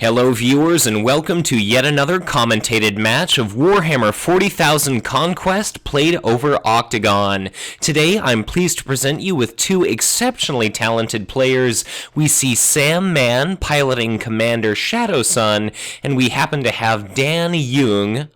Hello viewers and welcome to yet another commentated match of Warhammer 40,000 Conquest played over Octagon. Today I'm pleased to present you with two exceptionally talented players. We see Sam Mann piloting Commander Shadowsun, and we happen to have Dan Jung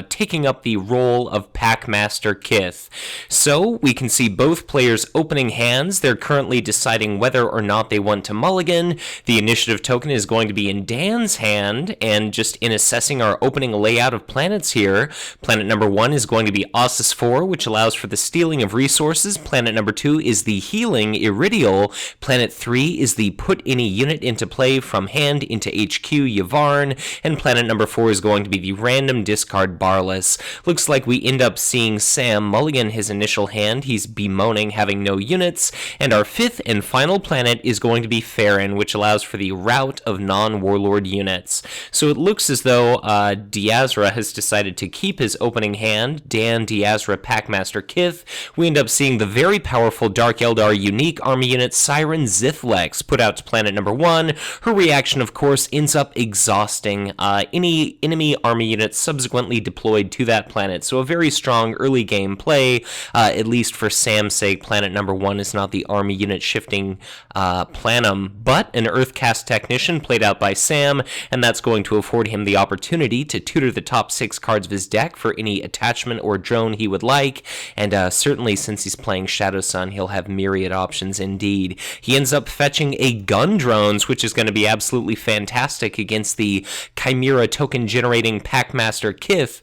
taking up the role of Packmaster Kith. So we can see both players opening hands. They're currently deciding whether or not they want to mulligan. The initiative token is going to be in Dan's hand, and just in assessing our opening layout of planets here, planet number 1 is going to be Ossus 4, which allows for the stealing of resources. Planet number 2 is the healing Iridial. Planet 3 is the put any unit into play from hand into HQ Yvarn, and planet number 4 is going to be the random discard Barless. Looks like we end up seeing Sam mulligan his initial hand. He's bemoaning having no units, and our 5th and final planet is going to be Farron, which allows for the rout of non-warlord units. So it looks as though Diazra has decided to keep his opening hand. Dan, Diazra, Packmaster Kith. We end up seeing the very powerful Dark Eldar unique army unit Siren Zithlex put out to planet number 1. Her reaction, of course, ends up exhausting any enemy army units subsequently deployed to that planet. So a very strong early game play, at least for Sam's sake. Planet number 1 is not the army unit shifting planum, but an Earthcast Technician played out by Sam, and that's going to afford him the opportunity to tutor the top 6 cards of his deck for any attachment or drone he would like, and certainly since he's playing Shadowsun, he'll have myriad options indeed. He ends up fetching a Gun Drones, which is going to be absolutely fantastic against the Chimera token generating Packmaster Kith,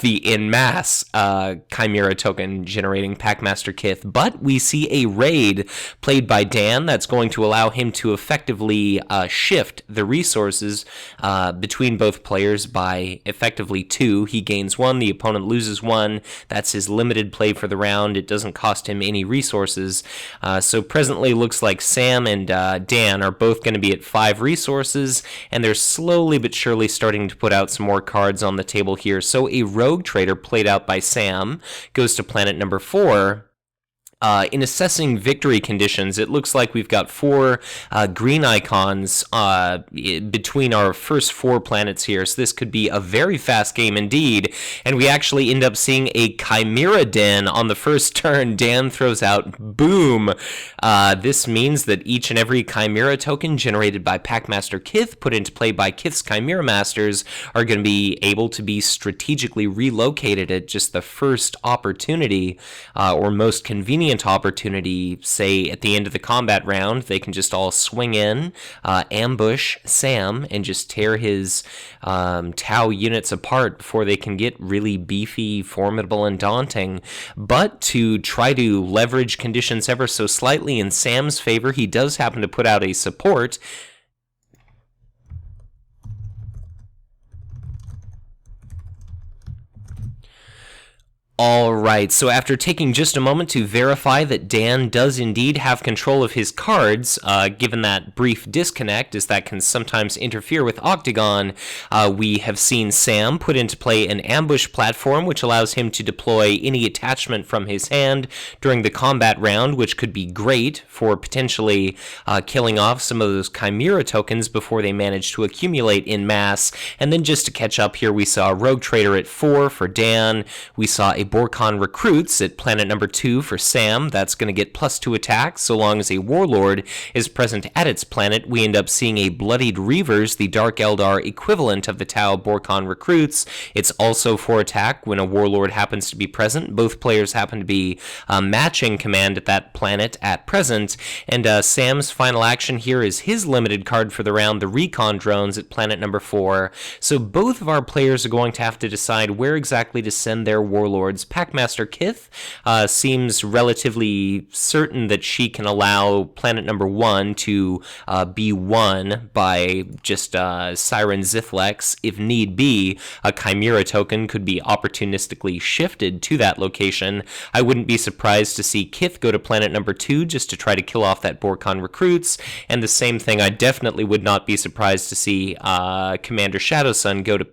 the en masse Chimera token generating Packmaster Kith, but we see a raid played by Dan that's going to allow him to effectively shift the resources between both players by effectively 2. He gains 1, the opponent loses 1. That's his limited play for the round. It doesn't cost him any resources. So presently looks like Sam and Dan are both going to be at 5 resources, and they're slowly but surely starting to put out some more cards on the table here. So a Rogue Trader played out by Sam goes to planet number 4. In assessing victory conditions, it looks like we've got 4 green icons between our first 4 planets here, so this could be a very fast game indeed, and we actually end up seeing a Chimera Den on the first turn. Dan throws out Boom. This means that each and every Chimera token generated by Packmaster Kith, put into play by Kith's Chimera Masters, are going to be able to be strategically relocated at just the first opportunity, or most convenient opportunity. Say at the end of the combat round, they can just all swing in, ambush Sam, and just tear his Tau units apart before they can get really beefy, formidable, and daunting. But to try to leverage conditions ever so slightly in Sam's favor, he does happen to put out a support. Alright, so after taking just a moment to verify that Dan does indeed have control of his cards, given that brief disconnect, as that can sometimes interfere with Octagon, we have seen Sam put into play an ambush platform, which allows him to deploy any attachment from his hand during the combat round, which could be great for potentially killing off some of those Chimera tokens before they manage to accumulate in mass. And then just to catch up here, we saw Rogue Trader at 4 for Dan. We saw a Borkon Recruits at planet number 2 for Sam. That's going to get +2 attacks so long as a Warlord is present at its planet. We end up seeing a Bloodied Reavers, the Dark Eldar equivalent of the Tau Borkon Recruits. It's also 4 attack when a Warlord happens to be present. Both players happen to be matching command at that planet at present. And Sam's final action here is his limited card for the round, the Recon Drones at planet number 4. So both of our players are going to have to decide where exactly to send their Warlords. Packmaster Kith seems relatively certain that she can allow planet number 1 to be won by just Siren Zithlex. If need be, a Chimera token could be opportunistically shifted to that location. I wouldn't be surprised to see Kith go to planet number 2 just to try to kill off that Borkon Recruits, and the same thing, I definitely would not be surprised to see Commander Shadowsun go to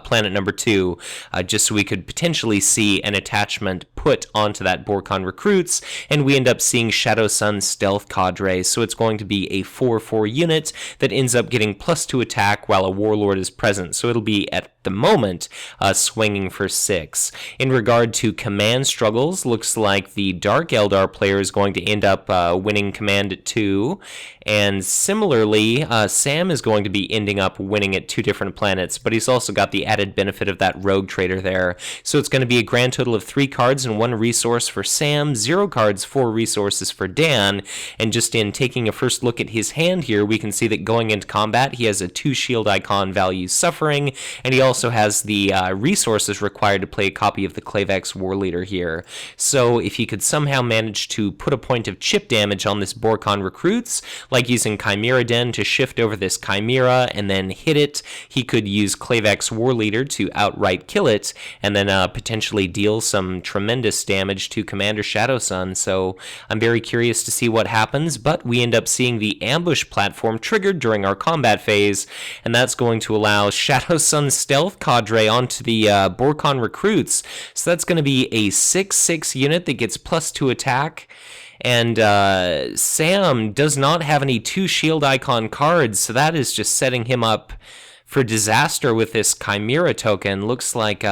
planet number 2, just so we could potentially see an attachment put onto that Borkon Recruits, and we end up seeing Shadowsun Stealth Cadre, so it's going to be a 4/4 unit that ends up getting +2 attack while a Warlord is present, so it'll be, at the moment, swinging for 6. In regard to command struggles, looks like the Dark Eldar player is going to end up winning command at 2, and similarly, Sam is going to be ending up winning at 2 different planets, but he's also got the added benefit of that rogue trader there. So it's going to be a grand total of 3 cards and 1 resource for Sam, 0 cards, 4 resources for Dan, and just in taking a first look at his hand here, we can see that going into combat, he has a 2 shield icon value Suffering, and he also has the resources required to play a copy of the Klavex War Leader here. So if he could somehow manage to put a point of chip damage on this Borkon Recruits, like using Chimera Den to shift over this Chimera and then hit it, he could use Klavex War Leader to outright kill it, and then potentially deal some tremendous damage to Commander Shadowsun. So I'm very curious to see what happens, but we end up seeing the ambush platform triggered during our combat phase, and that's going to allow Shadowsun Stealth Cadre onto the Borkon Recruits. So that's going to be a 6/6 unit that gets +2 attack. And Sam does not have any 2 shield icon cards, so that is just setting him up for disaster with this Chimera token. Looks like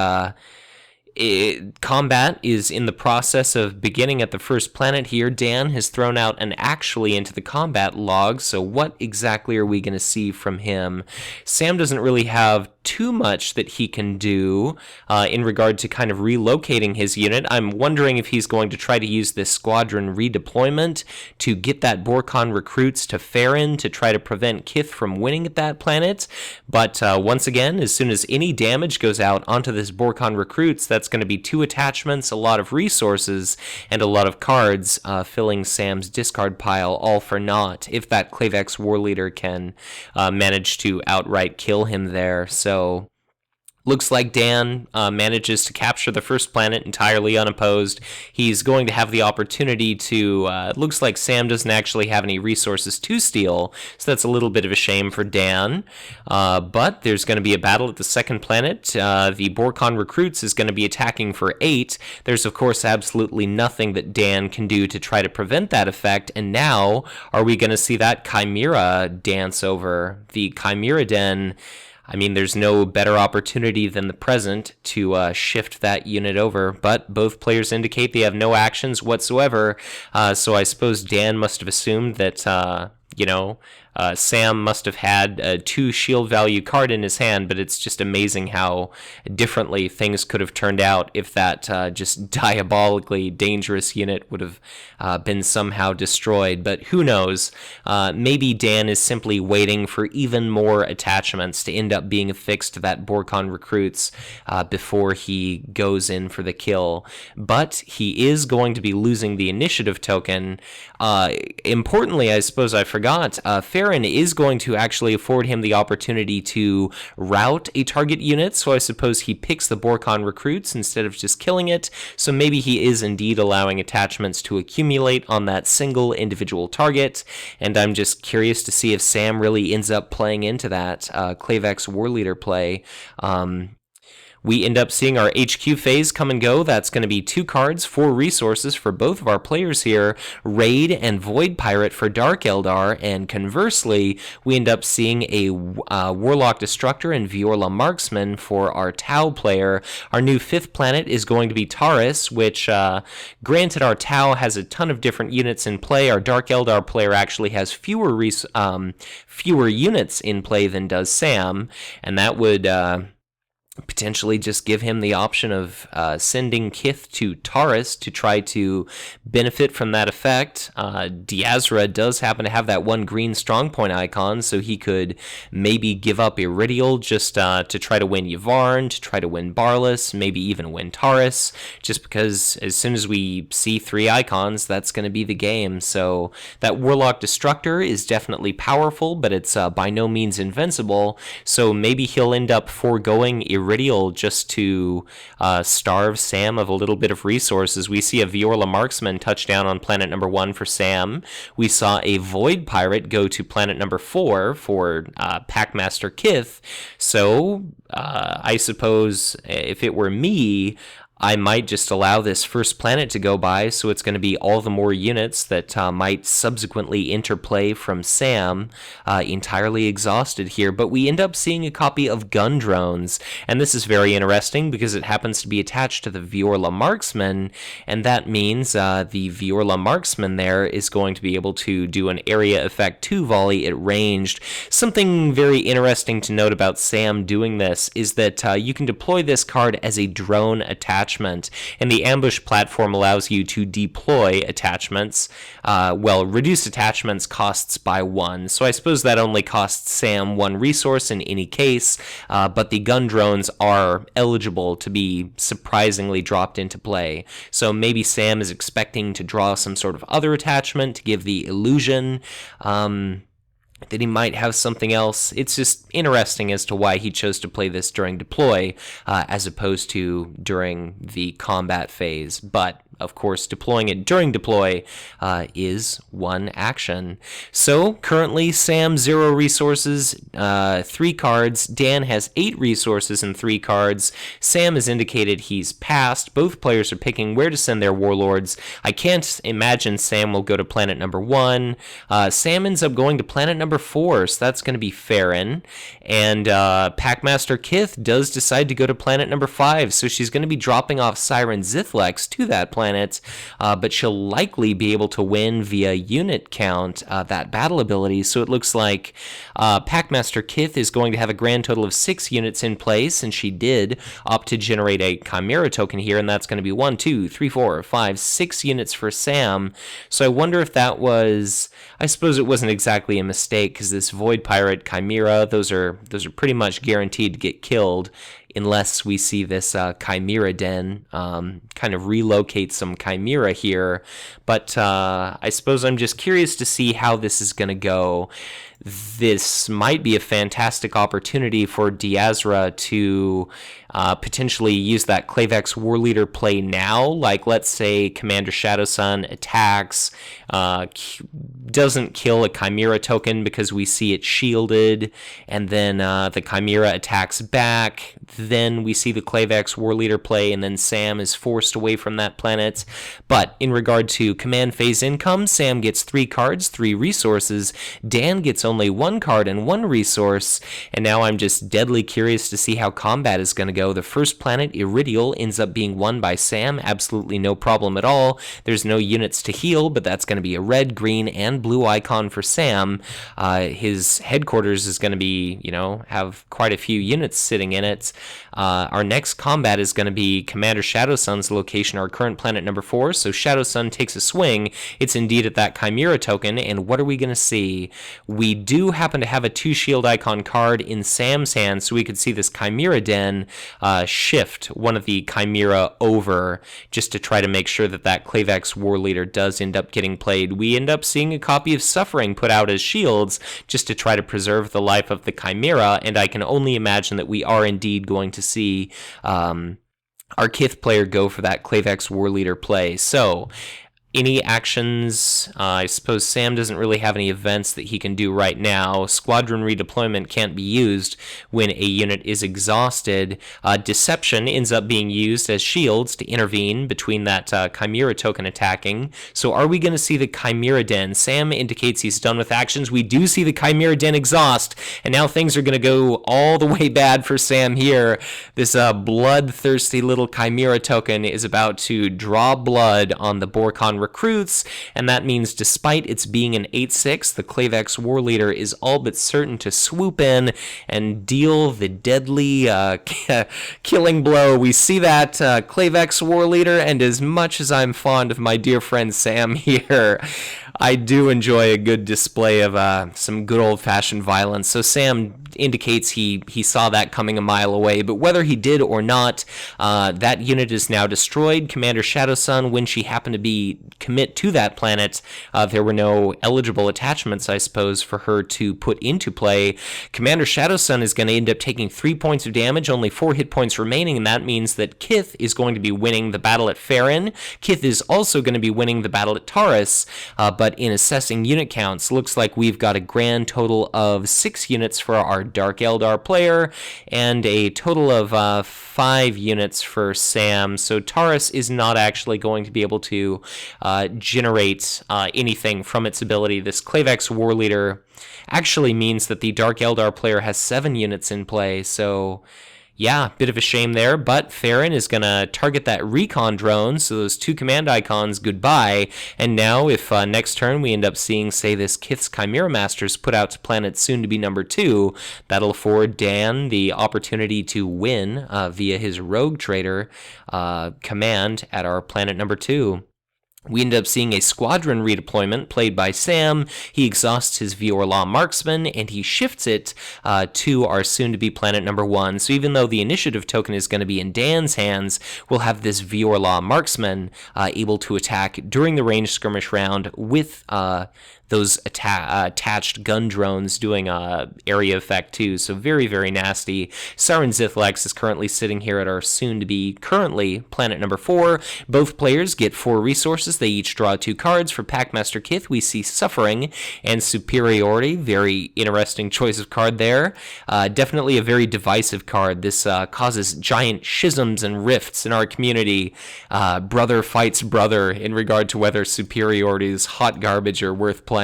combat is in the process of beginning at the first planet here. Dan has thrown out an actually into the combat log, so what exactly are we going to see from him? Sam doesn't really have too much that he can do in regard to kind of relocating his unit. I'm wondering if he's going to try to use this squadron redeployment to get that Borkon Recruits to Farron to try to prevent Kith from winning at that planet. But once again, as soon as any damage goes out onto this Borkon Recruits, that's going to be 2 attachments, a lot of resources, and a lot of cards filling Sam's discard pile, all for naught, if that Klavex War Leader can manage to outright kill him there. So looks like Dan manages to capture the first planet entirely unopposed. He's going to have the opportunity to... looks like Sam doesn't actually have any resources to steal, so that's a little bit of a shame for Dan. But there's going to be a battle at the second planet. The Borkon Recruits is going to be attacking for 8. There's, of course, absolutely nothing that Dan can do to try to prevent that effect, and now are we going to see that Chimera dance over? The Chimera Den... I mean, there's no better opportunity than the present to shift that unit over, but both players indicate they have no actions whatsoever, so I suppose Dan must have assumed that, Sam must have had a 2 shield value card in his hand, but it's just amazing how differently things could have turned out if that just diabolically dangerous unit would have been somehow destroyed. But who knows? Maybe Dan is simply waiting for even more attachments to end up being affixed to that Borkon Recruits before he goes in for the kill. But he is going to be losing the initiative token. Importantly, I suppose I forgot, Farron is going to actually afford him the opportunity to rout a target unit, so I suppose he picks the Borkon Recruits instead of just killing it, so maybe he is indeed allowing attachments to accumulate on that single individual target, and I'm just curious to see if Sam really ends up playing into that Klavex War Leader play. We end up seeing our HQ phase come and go. That's going to be 2 cards, 4 resources for both of our players here, Raid and Void Pirate for Dark Eldar, and conversely, we end up seeing a Warlock Destructor and Viorla Marksman for our Tau player. Our new 5th planet is going to be Taurus, which, granted our Tau has a ton of different units in play, our Dark Eldar player actually has fewer units in play than does Sam, and that would... potentially just give him the option of sending Kith to Taurus to try to benefit from that effect. Diazra does happen to have that 1 green strong point icon, so he could maybe give up Iridial just to try to win Yvarn, to try to win Barlas, maybe even win Taurus, just because as soon as we see 3 icons, that's going to be the game. So that Warlock Destructor is definitely powerful, but it's by no means invincible, so maybe he'll end up foregoing Iridial Iridial just to starve Sam of a little bit of resources. We see a Viorla Marksman touch down on planet number 1 for Sam. We saw a Void Pirate go to planet number 4 for Packmaster Kith. So I suppose if it were me, I might just allow this first planet to go by, so it's going to be all the more units that might subsequently interplay from Sam, entirely exhausted here. But we end up seeing a copy of Gun Drones, and this is very interesting because it happens to be attached to the Viorla Marksman, and that means the Viorla Marksman there is going to be able to do an area effect 2 volley at ranged. Something very interesting to note about Sam doing this is that you can deploy this card as a drone attachment. And the ambush platform allows you to deploy attachments. Reduce attachments costs by 1, so I suppose that only costs Sam 1 resource in any case, but the gun drones are eligible to be surprisingly dropped into play. So maybe Sam is expecting to draw some sort of other attachment to give the illusion that he might have something else. It's just interesting as to why he chose to play this during deploy as opposed to during the combat phase. But of course, deploying it during deploy is one action. So currently, Sam 0 resources, 3 cards. Dan has 8 resources and 3 cards. Sam has indicated he's passed. Both players are picking where to send their warlords. I can't imagine Sam will go to planet number 1. Sam ends up going to planet number 4, so that's going to be Farron. And Packmaster Kith does decide to go to planet number 5, so she's going to be dropping off Siren Zithlex to that planet. But she'll likely be able to win via unit count that battle ability. So it looks like Packmaster Kith is going to have a grand total of 6 units in place, and she did opt to generate a Chimera token here, and that's going to be 1, 2, 3, 4, 5, 6 units for Sam. So I wonder if that was, I suppose it wasn't exactly a mistake, because this Void Pirate Chimera, those are pretty much guaranteed to get killed unless we see this Chimera Den kind of relocate some Chimera here. But I suppose I'm just curious to see how this is going to go. This might be a fantastic opportunity for Diazra to potentially use that Clavex Warleader play now. Like, let's say Commander Shadowsun attacks, doesn't kill a Chimera token because we see it shielded, and then the Chimera attacks back. Then we see the Clavex Warleader play, and then Sam is forced away from that planet. But in regard to command phase income, Sam gets 3 cards, 3 resources. Dan gets only 1 card and 1 resource, and now I'm just deadly curious to see how combat is going to go. The first planet, Iridial, ends up being won by Sam, absolutely no problem at all. There's no units to heal, but that's going to be a red, green, and blue icon for Sam. His headquarters is going to be, have quite a few units sitting in it. Our next combat is going to be Commander Shadowsun's location, our current planet number 4, so Shadowsun takes a swing. It's indeed at that Chimera token, and what are we going to see? We do happen to have a 2 shield icon card in Sam's hand, so we could see this Chimera Den shift one of the Chimera over just to try to make sure that that Clavex Warleader does end up getting played. We end up seeing a copy of Suffering put out as shields just to try to preserve the life of the Chimera, and I can only imagine that we are indeed going to see our Kith player go for that Clavex Warleader play. So any actions? I suppose Sam doesn't really have any events that he can do right now. Squadron redeployment can't be used when a unit is exhausted. Deception ends up being used as shields to intervene between that Chimera token attacking. So are we going to see the Chimera Den? Sam indicates he's done with actions. We do see the Chimera Den exhaust, and now things are going to go all the way bad for Sam here. This bloodthirsty little Chimera token is about to draw blood on the Borkon recruits, and that means despite its being an 8/6, the Clavex Warleader is all but certain to swoop in and deal the deadly killing blow. We see that Clavex Warleader, and as much as I'm fond of my dear friend Sam here, I do enjoy a good display of some good old-fashioned violence. So Sam indicates he saw that coming a mile away, but whether he did or not, that unit is now destroyed. Commander Shadowsun, when she happened to be commit to that planet, there were no eligible attachments, I suppose, for her to put into play. Commander Shadowsun is going to end up taking 3 points of damage, only 4 hit points remaining, and that means that Kith is going to be winning the battle at Farron. Kith is also going to be winning the battle at Taurus, but in assessing unit counts, looks like we've got a grand total of 6 units for our Dark Eldar player, and a total of 5 units for Sam. So Taurus is not actually going to be able to generate anything from its ability. This Clavex War Leader actually means that the Dark Eldar player has 7 units in play, so yeah, bit of a shame there, but Farron is going to target that recon drone, so those 2 command icons, goodbye. And now, if next turn we end up seeing, say, this Kith's Chimera Masters put out to planet soon to be number 2, that'll afford Dan the opportunity to win via his Rogue Trader command at our planet number 2. We end up seeing a squadron redeployment played by Sam. He exhausts his Viorla marksman, and he shifts it to our soon-to-be planet number 1. So even though the initiative token is going to be in Dan's hands, we'll have this Viorla marksman able to attack during the ranged skirmish round with those attached gun drones doing area effect too, so very, very nasty. Siren Zithlex is currently sitting here at our soon-to-be currently planet number 4. Both players get 4 resources. They each draw 2 cards. For Packmaster Kith, we see Suffering and Superiority. Very interesting choice of card there. Definitely a very divisive card. This causes giant schisms and rifts in our community. Brother fights brother in regard to whether Superiority is hot garbage or worth playing.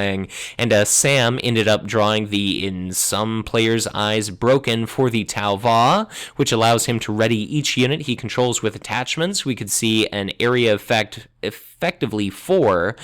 And Sam ended up drawing the, in some players' eyes, broken for the Tau Va, which allows him to ready each unit he controls with attachments. We could see an area effect effectively 4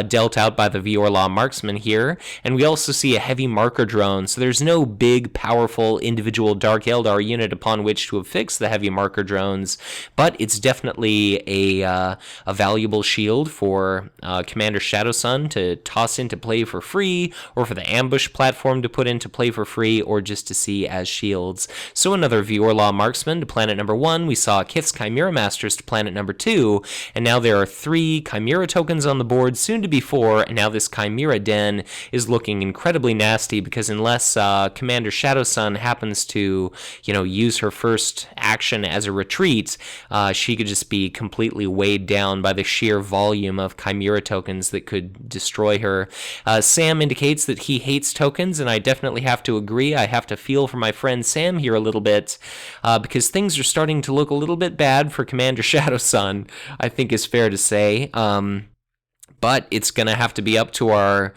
dealt out by the Viorla marksman here, and we also see a heavy marker drone, so there's no big powerful individual Dark Eldar unit upon which to affix the heavy marker drones, but it's definitely a valuable shield for Commander Shadowsun to toss into play for free, or for the ambush platform to put into play for free, or just to see as shields. So another Viorla marksman to planet number 1, we saw Kith's Chimera Masters to planet number 2, and now there are 3 Chimera tokens on the board, soon to be 4, and now this Chimera Den is looking incredibly nasty, because unless Commander Shadowsun happens to, use her first action as a retreat, she could just be completely weighed down by the sheer volume of Chimera tokens that could destroy her. Sam indicates that he hates tokens, and I definitely have to agree. I have to feel for my friend Sam here a little bit, because things are starting to look a little bit bad for Commander Shadowsun, I think is fair to say. But it's going to have to be up to our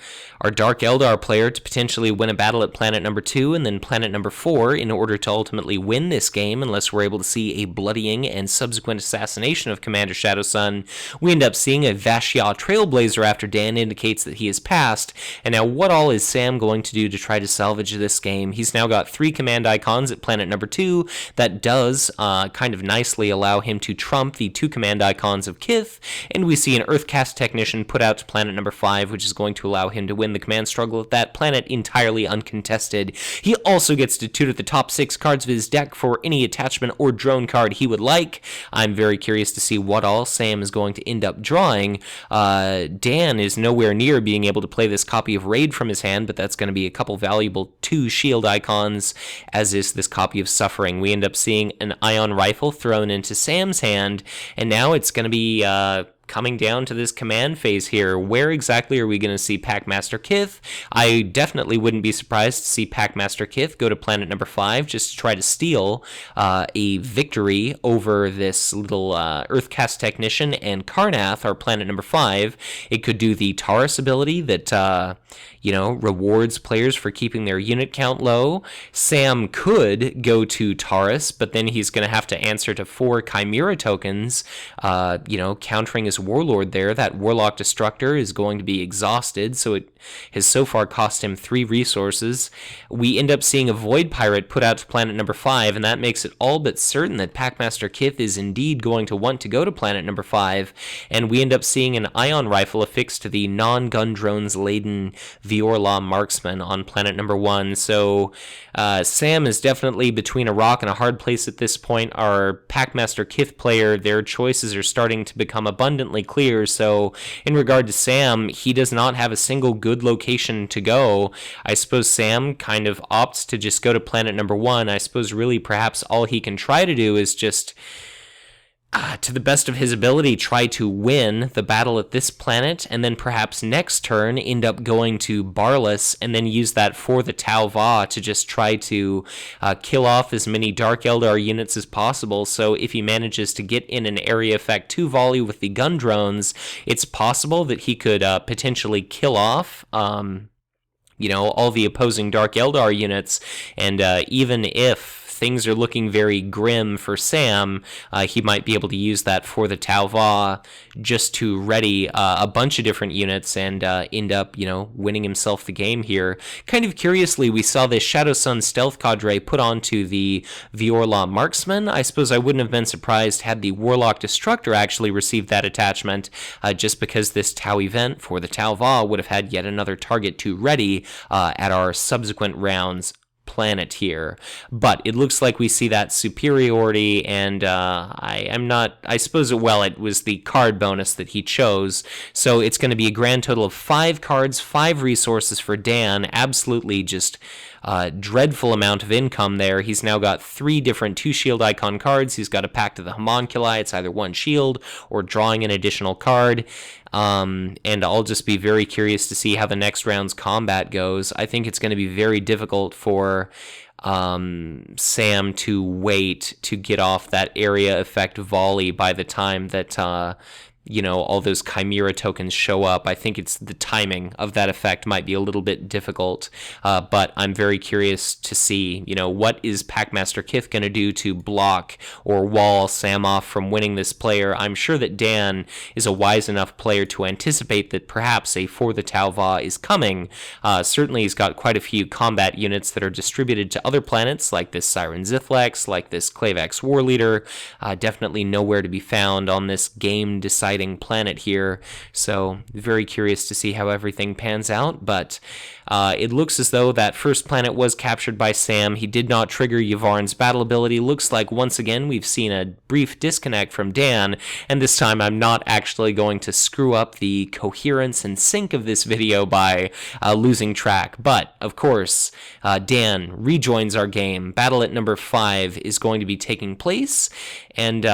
Dark Eldar player to potentially win a battle at planet number 2 and then planet number 4 in order to ultimately win this game, unless we're able to see a bloodying and subsequent assassination of Commander Shadowsun. We end up seeing a Vashya Trailblazer after Dan indicates that he has passed, and now what all is Sam going to do to try to salvage this game? He's now got 3 command icons at planet number 2. That does kind of nicely allow him to trump the 2 command icons of Kith, and we see an Earthcast Technician put out to planet number 5, which is going to allow him to win the command struggle at that planet entirely uncontested. He also gets to tutor the top 6 cards of his deck for any attachment or drone card he would like. I'm very curious to see what all Sam is going to end up drawing. Dan is nowhere near being able to play this copy of Raid from his hand, but that's going to be a couple valuable 2 shield icons, as is this copy of Suffering. We end up seeing an ion rifle thrown into Sam's hand, and now it's going to be coming down to this command phase here. Where exactly are we going to see Packmaster Kith? I definitely wouldn't be surprised to see Packmaster Kith go to planet number 5 just to try to steal a victory over this little Earthcast Technician and Karnath, our planet number 5. It could do the Taurus ability that rewards players for keeping their unit count low. Sam could go to Taurus, but then he's going to have to answer to 4 Chimera tokens, countering his his Warlord there. That Warlock Destructor is going to be exhausted, so it has so far cost him 3 resources. We end up seeing a Void Pirate put out to planet number 5, and that makes it all but certain that Packmaster Kith is indeed going to want to go to planet number 5, and we end up seeing an Ion Rifle affixed to the non-gun drones laden Viorla Marksman on planet number 1. So Sam is definitely between a rock and a hard place at this point. Our Packmaster Kith player, their choices are starting to become abundantly clear. So in regard to Sam, he does not have a single good location to go. I suppose Sam kind of opts to just go to planet number 1. I suppose really perhaps all he can try to do is just to the best of his ability, try to win the battle at this planet, and then perhaps next turn end up going to Barlas, and then use that for the Tau Va to just try to kill off as many Dark Eldar units as possible. So if he manages to get in an area effect 2 volley with the gun drones, it's possible that he could potentially kill off all the opposing Dark Eldar units, and even if things are looking very grim for Sam, he might be able to use that for the Tau Va just to ready a bunch of different units and end up, winning himself the game here. Kind of curiously, we saw this Shadowsun Stealth Cadre put onto the Viorla Marksman. I suppose I wouldn't have been surprised had the Warlock Destructor actually received that attachment, just because this Tau event for the Tau Va would have had yet another target to ready at our subsequent rounds planet here. But it looks like we see that superiority, and I suppose it was the card bonus that he chose, so it's going to be a grand total of 5 cards, 5 resources for Dan. Absolutely just dreadful amount of income there. He's now got 3 different 2 shield icon cards. He's got a Pact of the Homunculi. It's either 1 shield or drawing an additional card. And I'll just be very curious to see how the next round's combat goes. I think it's going to be very difficult for Sam to wait to get off that area effect volley by the time that all those Chimera tokens show up. I think it's the timing of that effect might be a little bit difficult, but I'm very curious to see, what is Packmaster Kith going to do to block or wall Sam off from winning this player. I'm sure that Dan is a wise enough player to anticipate that perhaps a For the Tau Va is coming. Certainly he's got quite a few combat units that are distributed to other planets, like this Siren Zithlex, like this Clavex War Leader, definitely nowhere to be found on this game-deciding planet here, so very curious to see how everything pans out. But it looks as though that first planet was captured by Sam. He did not trigger Yvarn's battle ability. Looks like once again we've seen a brief disconnect from Dan, and this time I'm not actually going to screw up the coherence and sync of this video by losing track. But of course, Dan rejoins our game. Battle at number 5 is going to be taking place, and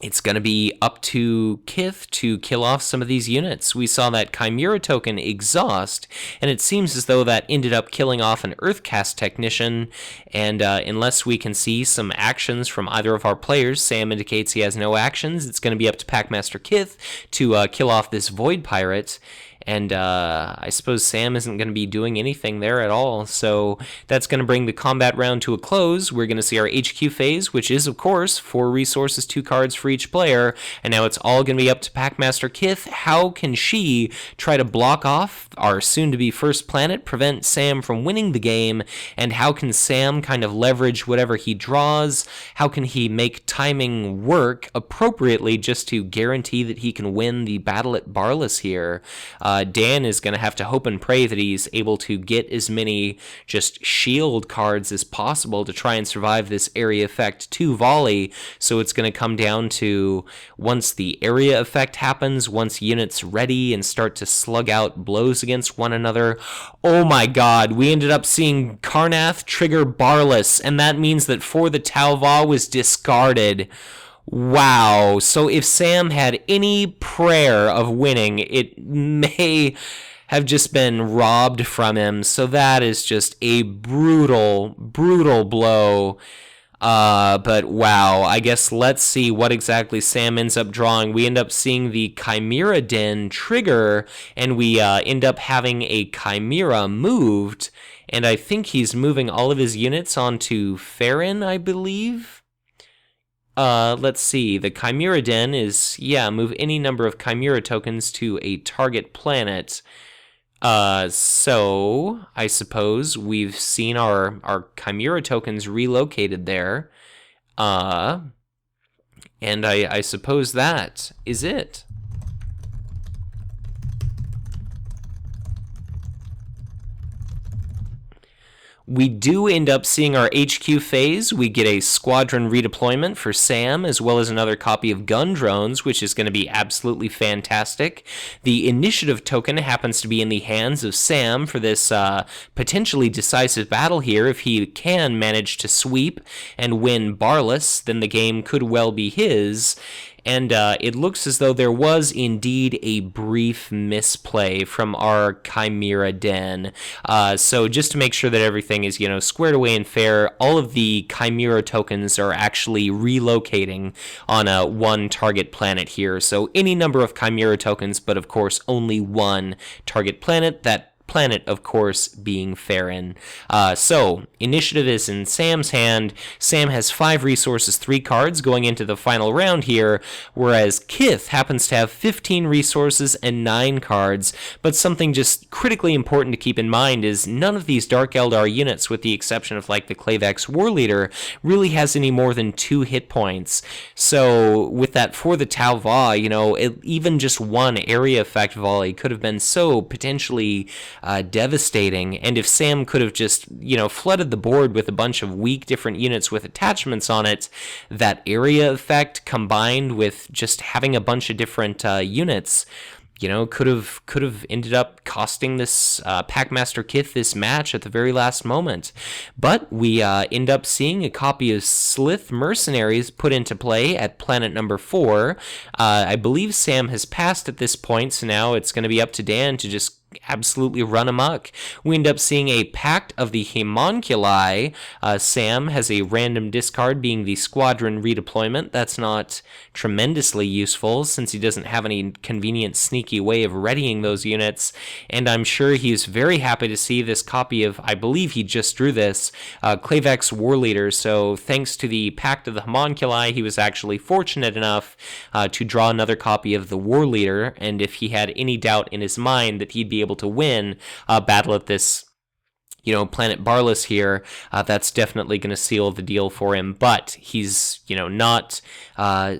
it's going to be up to Kith to kill off some of these units. We saw that Chimera token exhaust, and it seems as though that ended up killing off an Earthcast Technician, and unless we can see some actions from either of our players, Sam indicates he has no actions. It's going to be up to Packmaster Kith to kill off this Void Pirate. And I suppose Sam isn't going to be doing anything there at all, so that's going to bring the combat round to a close. We're going to see our HQ phase, which is, of course, 4 resources, 2 cards for each player, and now it's all going to be up to Packmaster Kith. How can she try to block off our soon-to-be first planet, prevent Sam from winning the game, and how can Sam kind of leverage whatever he draws? How can he make timing work appropriately just to guarantee that he can win the battle at Barlas here? Dan is going to have to hope and pray that he's able to get as many just shield cards as possible to try and survive this area effect 2 volley. So it's going to come down to, once the area effect happens, once units ready and start to slug out blows against one another. Oh my god, we ended up seeing Karnath trigger Barlas, and that means that For the Tau Va was discarded. Wow, so if Sam had any prayer of winning, it may have just been robbed from him, so that is just a brutal, brutal blow. But wow, I guess let's see what exactly Sam ends up drawing. We end up seeing the Chimera Den trigger, and we end up having a Chimera moved, and I think he's moving all of his units onto Farron, I believe. let's see. The Chimera Den is, yeah, move any number of Chimera tokens to a target planet. So I suppose we've seen our Chimera tokens relocated there. And I suppose that is it. We do end up seeing our HQ phase. We get a squadron redeployment for Sam, as well as another copy of gun drones, which is going to be absolutely fantastic. The initiative token happens to be in the hands of Sam for this potentially decisive battle here. If he can manage to sweep and win Barless, then the game could well be his. And it looks as though there was indeed a brief misplay from our Chimera Den. So just to make sure that everything is, squared away and fair, all of the Chimera tokens are actually relocating on one target planet here. So any number of Chimera tokens, but of course only one target planet. That planet, of course, being Farron. So, initiative is in Sam's hand. Sam has 5 resources, 3 cards going into the final round here, whereas Kith happens to have 15 resources and 9 cards. But something just critically important to keep in mind is none of these Dark Eldar units, with the exception of like the Clavex Warleader, really has any more than 2 hit points. So, with that for the Tau Va, even just one area effect volley could have been so potentially devastating. And if Sam could have just, flooded the board with a bunch of weak different units with attachments on it, that area effect combined with just having a bunch of different units, could have ended up costing this Packmaster Kith this match at the very last moment. But we end up seeing a copy of Slith Mercenaries put into play at planet number 4. I believe Sam has passed at this point, so now it's going to be up to Dan to just absolutely run amok. We end up seeing a Pact of the Homunculi. Sam has a random discard, being the squadron redeployment. That's not tremendously useful since he doesn't have any convenient sneaky way of readying those units, and I'm sure he's very happy to see this copy of, I believe he just drew this, Clavex Warleader. So thanks to the Pact of the Homunculi, he was actually fortunate enough to draw another copy of the Warleader, and if he had any doubt in his mind that he'd be able to win a battle at this planet Barless here, that's definitely going to seal the deal for him. But he's, not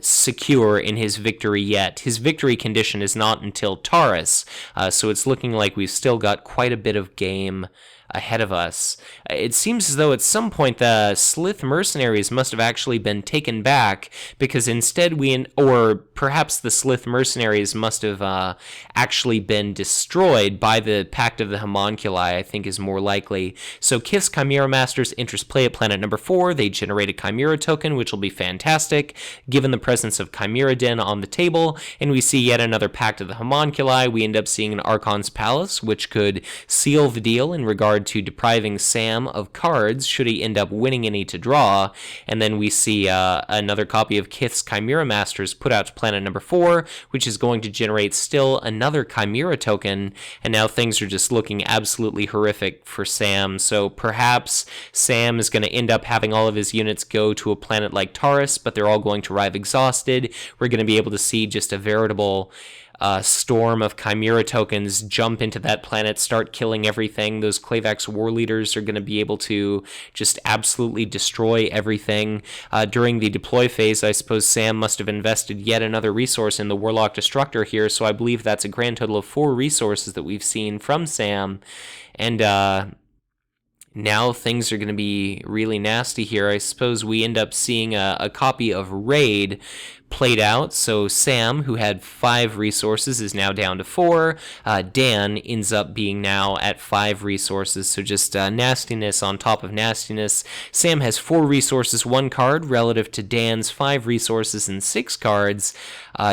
secure in his victory yet. His victory condition is not until Taurus, so it's looking like we've still got quite a bit of game ahead of us. It seems as though at some point the Slith Mercenaries must have actually been taken back, because instead or perhaps the Slith Mercenaries must have actually been destroyed by the Pact of the Homunculi, I think is more likely. So Kith's Chimera Masters enters play at planet number 4. They generate a Chimera token, which will be fantastic, given the presence of Chimera Den on the table, and we see yet another Pact of the Homunculi. We end up seeing an Archon's Palace, which could seal the deal in regard to depriving Sam of cards should he end up winning any to draw. And then we see another copy of Kith's Chimera Masters put out to planet number 4, which is going to generate still another Chimera token, and now things are just looking absolutely horrific for Sam. So perhaps Sam is going to end up having all of his units go to a planet like Taurus, but they're all going to arrive exhausted. We're going to be able to see just a veritable storm of Chimera tokens jump into that planet, start killing everything. Those Clavex Warleaders are going to be able to just absolutely destroy everything. During the deploy phase, I suppose Sam must have invested yet another resource in the Warlock Destructor here, so I believe that's a grand total of 4 resources that we've seen from Sam. And now things are going to be really nasty here. I suppose we end up seeing a copy of Raid played out. So Sam, who had 5 resources, is now down to 4. Dan ends up being now at 5 resources. So just nastiness on top of nastiness. Sam has 4 resources, 1 card, relative to Dan's 5 resources and 6 cards.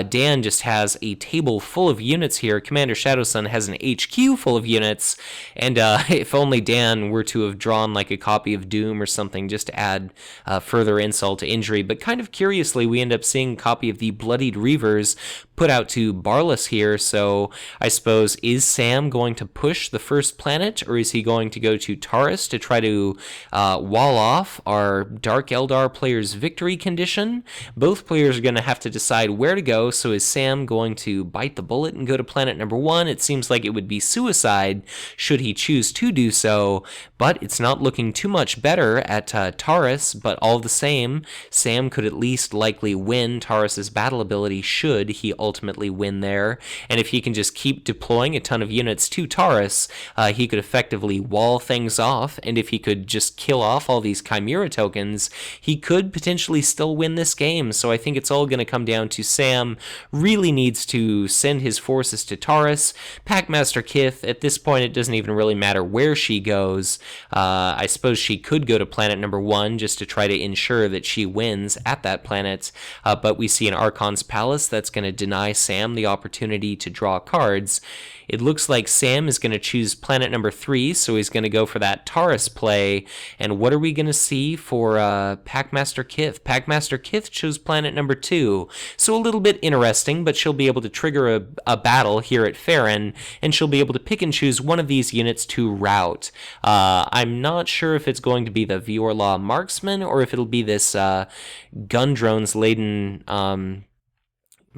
Dan just has a table full of units here. Commander Shadowsun has an HQ full of units. And if only Dan were to have drawn like a copy of Doom or something, just to add further insult to injury. But kind of curiously, we end up seeing copy of the Bloodied Reavers put out to Barless here, so I suppose, is Sam going to push the first planet, or is he going to go to Taurus to try to wall off our Dark Eldar player's victory condition? Both players are going to have to decide where to go, so is Sam going to bite the bullet and go to planet number 1? It seems like it would be suicide should he choose to do so, but it's not looking too much better at Taurus, but all the same, Sam could at least likely win Taurus's battle ability should he ultimately win there, and if he can just keep deploying a ton of units to Taurus, he could effectively wall things off, and if he could just kill off all these Chimera tokens, he could potentially still win this game. So I think it's all going to come down to Sam really needs to send his forces to Taurus. Packmaster Kith, at this point, it doesn't even really matter where she goes. I suppose she could go to planet number 1 just to try to ensure that she wins at that planet, but we see an Archon's Palace that's going to deny Sam the opportunity to draw cards. It looks like Sam is going to choose planet number 3, so he's going to go for that Taurus play. And what are we going to see for Packmaster Kith? Packmaster Kith chose planet number 2, so a little bit interesting, but she'll be able to trigger a battle here at Farron, and she'll be able to pick and choose one of these units to rout. I'm not sure if it's going to be the Viorla Marksman, or if it'll be this gun drones laden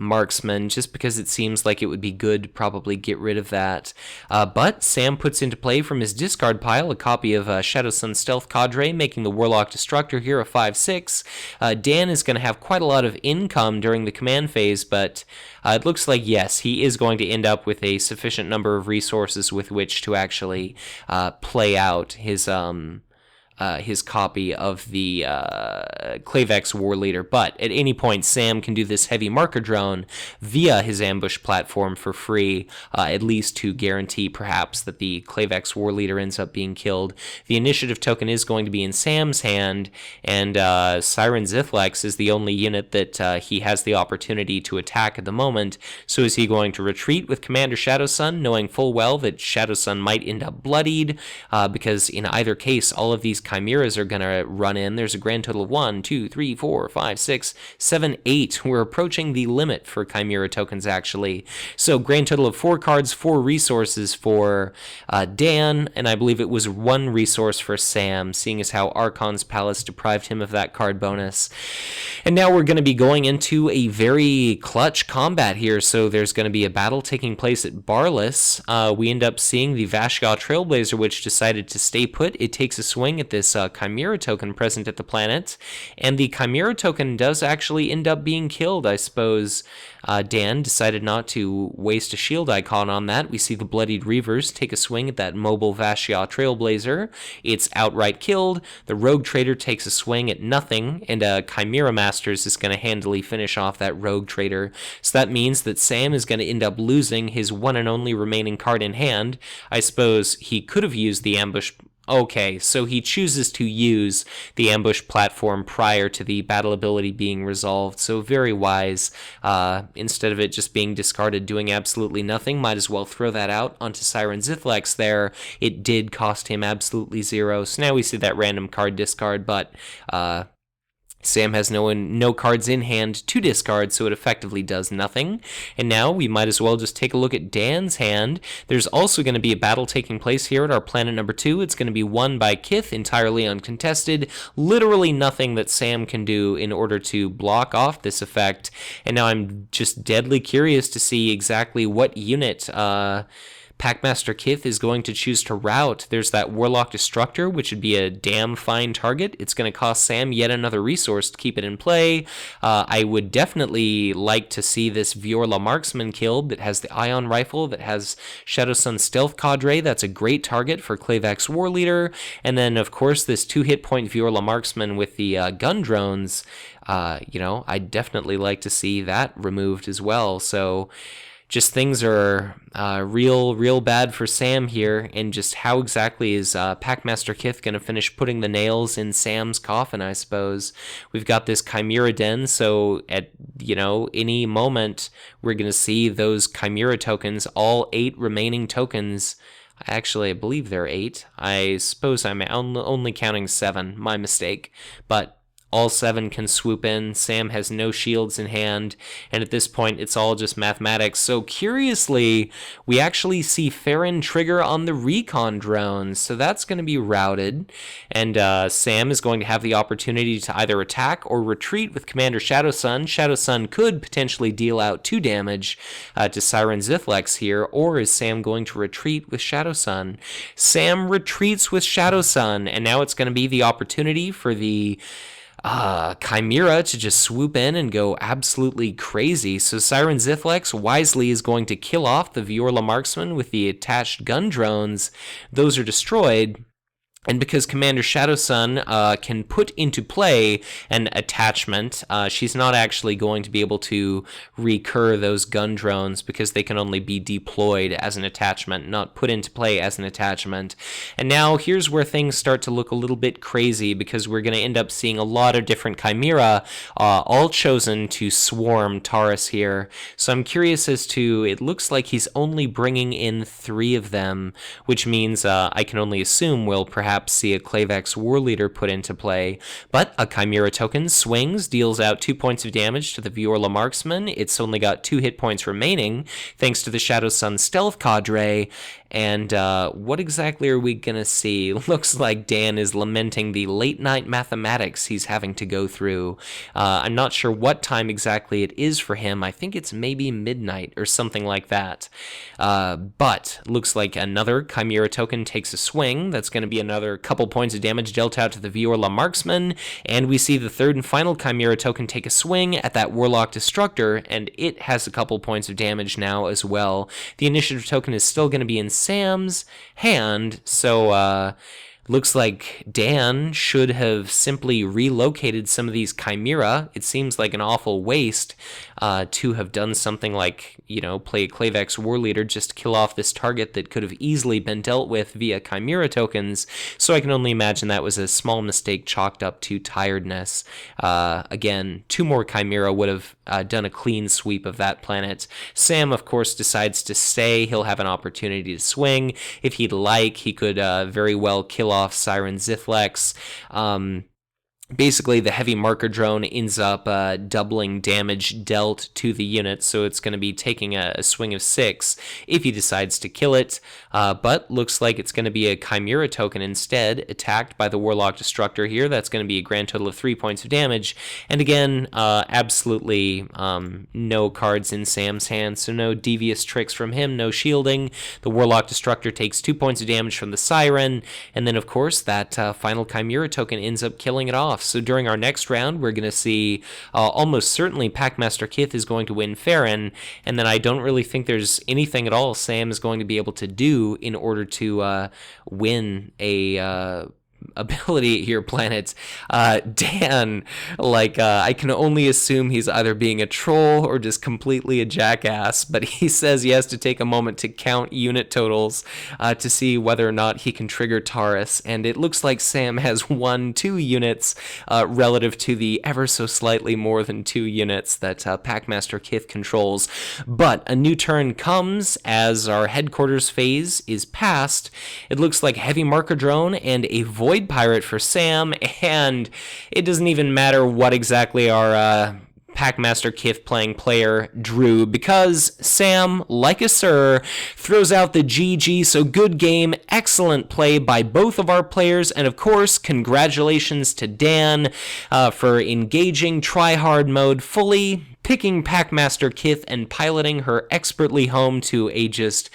Marksman, just because it seems like it would be good to probably get rid of that. But Sam puts into play from his discard pile a copy of Shadowsun Stealth Cadre, making the Warlock Destructor here a 5/6. Dan is going to have quite a lot of income during the command phase, but it looks like, yes, he is going to end up with a sufficient number of resources with which to actually play out his copy of the Clavex War Leader, but at any point Sam can do this heavy marker drone via his ambush platform for free, at least to guarantee perhaps that the Clavex War Leader ends up being killed. The initiative token is going to be in Sam's hand, and Siren Zithlex is the only unit that he has the opportunity to attack at the moment. So is he going to retreat with Commander Shadowsun, knowing full well that Shadowsun might end up bloodied, because in either case all of these Chimeras are going to run in. There's a grand total of 1, 2, 3, 4, 5, 6, 7, 8. We're approaching the limit for Chimera tokens, actually. So grand total of 4 cards, 4 resources for Dan, and I believe it was 1 resource for Sam, seeing as how Archon's Palace deprived him of that card bonus. And now we're going to be going into a very clutch combat here. So there's going to be a battle taking place at Barless. We end up seeing the Vashya Trailblazer, which decided to stay put. It takes a swing at this Chimera token present at the planet, and the Chimera token does actually end up being killed. I suppose Dan decided not to waste a shield icon on that. We see the Bloodied Reavers take a swing at that mobile Vashya Trailblazer. It's outright killed. The Rogue Trader takes a swing at nothing, and Chimera Masters is going to handily finish off that Rogue Trader. So that means that Sam is going to end up losing his one and only remaining card in hand. I suppose he could have used the ambush. Okay, so he chooses to use the ambush platform prior to the battle ability being resolved, so very wise. Instead of it just being discarded, doing absolutely nothing, might as well throw that out onto Siren Zithlex there. It did cost him absolutely 0, so now we see that random card discard, but Sam has no cards in hand to discard, so it effectively does nothing. And now we might as well just take a look at Dan's hand. There's also going to be a battle taking place here at our planet number 2. It's going to be won by Kith, entirely uncontested. Literally nothing that Sam can do in order to block off this effect. And now I'm just deadly curious to see exactly what unit Packmaster Kith is going to choose to rout. There's that Warlock Destructor, which would be a damn fine target. It's going to cost Sam yet another resource to keep it in play. I would definitely like to see this Viorla Marksman killed that has the Ion Rifle, that has Shadowsun Stealth Cadre. That's a great target for Clavex War Leader. And then, of course, this 2-hit point Viorla Marksman with the gun drones. I'd definitely like to see that removed as well. So just things are real bad for Sam here, and just how exactly is Packmaster Kith going to finish putting the nails in Sam's coffin, I suppose. We've got this Chimera Den, so at, any moment we're going to see those Chimera tokens, all 8 remaining tokens. Actually, I believe there are 8. I suppose I'm only counting 7, my mistake, but All 7 can swoop in. Sam has no shields in hand, and at this point, it's all just mathematics. So curiously, we actually see Farron trigger on the recon drones, so that's going to be routed, and Sam is going to have the opportunity to either attack or retreat with Commander Shadowsun. Shadowsun could potentially deal out 2 damage to Siren Zithlex here, or is Sam going to retreat with Shadowsun? Sam retreats with Shadowsun, and now it's going to be the opportunity for the Chimera to just swoop in and go absolutely crazy. So Siren Zithlex wisely is going to kill off the Viorla marksman with the attached gun drones. Those are destroyed. And because Commander Shadowsun can put into play an attachment, she's not actually going to be able to recur those gun drones because they can only be deployed as an attachment, not put into play as an attachment. And now here's where things start to look a little bit crazy because we're going to end up seeing a lot of different Chimera, all chosen to swarm Taurus here. So I'm curious as to, it looks like he's only bringing in 3 of them, which means I can only assume we'll perhaps see a Clavex War Leader put into play, but a Chimera token swings, deals out 2 points of damage to the Viorla marksman. It's only got 2 hit points remaining, thanks to the Shadowsun stealth cadre. And what exactly are we gonna see? Looks like Dan is lamenting the late night mathematics he's having to go through. I'm not sure what time exactly it is for him. I think it's maybe midnight or something like that. But looks like another Chimera token takes a swing. That's going to be another couple points of damage dealt out to the Viorla marksman. And we see the third and final Chimera token take a swing at that Warlock Destructor, and it has a couple points of damage now as well. The initiative token is still going to be in Sam's hand, so looks like Dan should have simply relocated some of these Chimera. It seems like an awful waste to have done something like, play a Clavex War Leader just to kill off this target that could have easily been dealt with via Chimera tokens. So I can only imagine that was a small mistake chalked up to tiredness. Again, 2 more Chimera would have done a clean sweep of that planet. Sam, of course, decides to stay. He'll have an opportunity to swing. If he'd like, he could very well kill off Siren Zithlex. Basically, the heavy marker drone ends up doubling damage dealt to the unit, so it's going to be taking a swing of 6 if he decides to kill it, but looks like it's going to be a Chimera token instead, attacked by the Warlock Destructor here. That's going to be a grand total of 3 points of damage, and again, absolutely no cards in Sam's hand, so no devious tricks from him, no shielding. The Warlock Destructor takes 2 points of damage from the Siren, and then, of course, that final Chimera token ends up killing it off. So during our next round, we're going to see almost certainly Packmaster Kith is going to win Farron, and then I don't really think there's anything at all Sam is going to be able to do in order to win a ability here, planet. Dan, I can only assume he's either being a troll or just completely a jackass, but he says he has to take a moment to count unit totals to see whether or not he can trigger Taurus, and it looks like Sam has 2 units relative to the ever so slightly more than 2 units that Packmaster Kith controls. But a new turn comes as our headquarters phase is passed. It looks like heavy marker drone and a Void Pirate for Sam, and it doesn't even matter what exactly our Packmaster Kith playing player drew, because Sam, like a sir, throws out the GG, so good game, excellent play by both of our players, and of course, congratulations to Dan for engaging try-hard mode fully, picking Packmaster Kith and piloting her expertly home to a just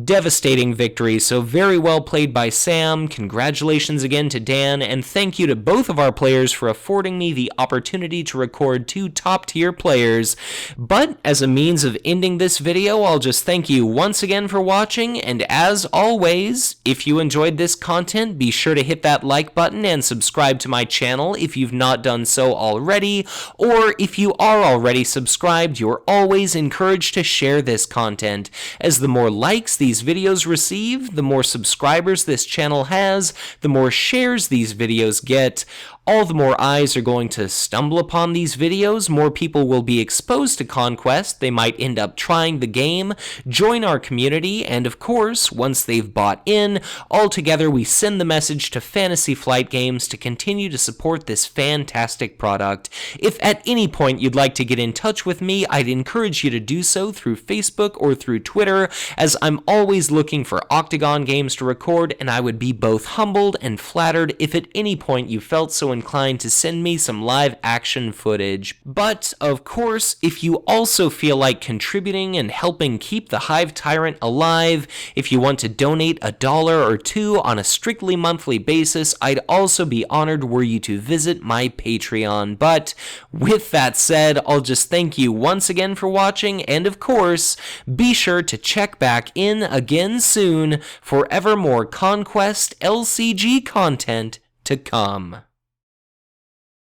devastating victory. So very well played by Sam. Congratulations again to Dan, and thank you to both of our players for affording me the opportunity to record 2 top-tier players. But as a means of ending this video, I'll just thank you once again for watching, and as always, if you enjoyed this content, be sure to hit that like button and subscribe to my channel if you've not done so already, or if you are already subscribed, you're always encouraged to share this content, as the more likes these videos receive, the more subscribers this channel has, the more shares these videos get. All the more eyes are going to stumble upon these videos, more people will be exposed to Conquest, they might end up trying the game, join our community, and of course, once they've bought in, all together we send the message to Fantasy Flight Games to continue to support this fantastic product. If at any point you'd like to get in touch with me, I'd encourage you to do so through Facebook or through Twitter, as I'm always looking for Octagon games to record, and I would be both humbled and flattered if at any point you felt so inclined to send me some live action footage. But, of course, if you also feel like contributing and helping keep the Hive Tyrant alive, if you want to donate $1 or $2 on a strictly monthly basis, I'd also be honored were you to visit my Patreon. But with that said, I'll just thank you once again for watching, and of course, be sure to check back in again soon for ever more Conquest LCG content to come.